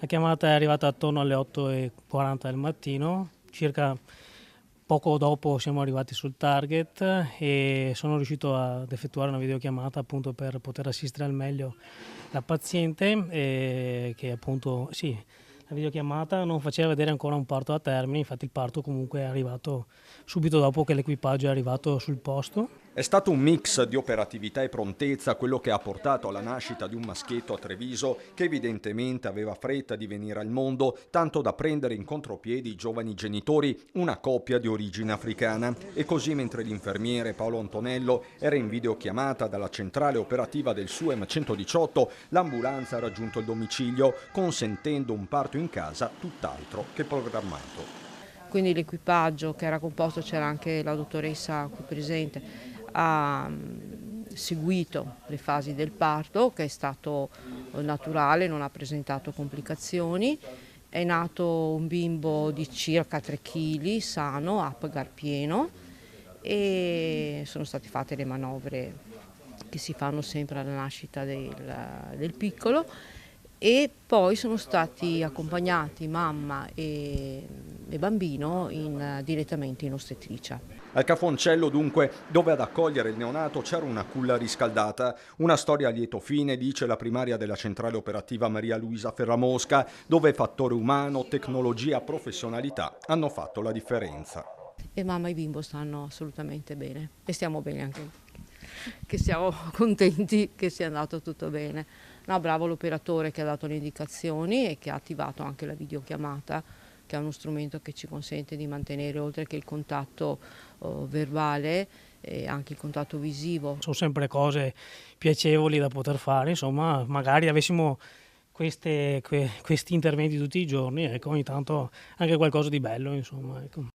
La chiamata è arrivata attorno alle 8:40 del mattino, circa poco dopo siamo arrivati sul target e sono riuscito ad effettuare una videochiamata appunto per poter assistere al meglio la paziente, che appunto sì, la videochiamata non faceva vedere ancora un parto a termine, infatti il parto comunque è arrivato subito dopo che l'equipaggio è arrivato sul posto. È stato un mix di operatività e prontezza quello che ha portato alla nascita di un maschietto a Treviso che evidentemente aveva fretta di venire al mondo, tanto da prendere in contropiedi i giovani genitori, una coppia di origine africana. E così, mentre l'infermiere Paolo Antonello era in videochiamata dalla centrale operativa del SUEM 118, l'ambulanza ha raggiunto il domicilio, consentendo un parto in casa tutt'altro che programmato. Quindi l'equipaggio, che era composto, c'era anche la dottoressa qui presente, ha seguito le fasi del parto, che è stato naturale, non ha presentato complicazioni. È nato un bimbo di circa 3 kg, sano, Apgar pieno, e sono state fatte le manovre che si fanno sempre alla nascita del piccolo, e poi sono stati accompagnati mamma e bambino direttamente in ostetricia. Al Cafoncello, dunque, dove ad accogliere il neonato c'era una culla riscaldata. Una storia a lieto fine, dice la primaria della centrale operativa Maria Luisa Ferramosca, dove fattore umano, tecnologia, professionalità hanno fatto la differenza. E mamma e bimbo stanno assolutamente bene e stiamo bene anche noi, che siamo contenti che sia andato tutto bene. No, bravo l'operatore che ha dato le indicazioni e che ha attivato anche la videochiamata, che è uno strumento che ci consente di mantenere, oltre che il contatto verbale, anche il contatto visivo. Sono sempre cose piacevoli da poter fare, insomma, magari avessimo questi interventi tutti i giorni, ecco, ogni tanto anche qualcosa di bello, insomma, ecco.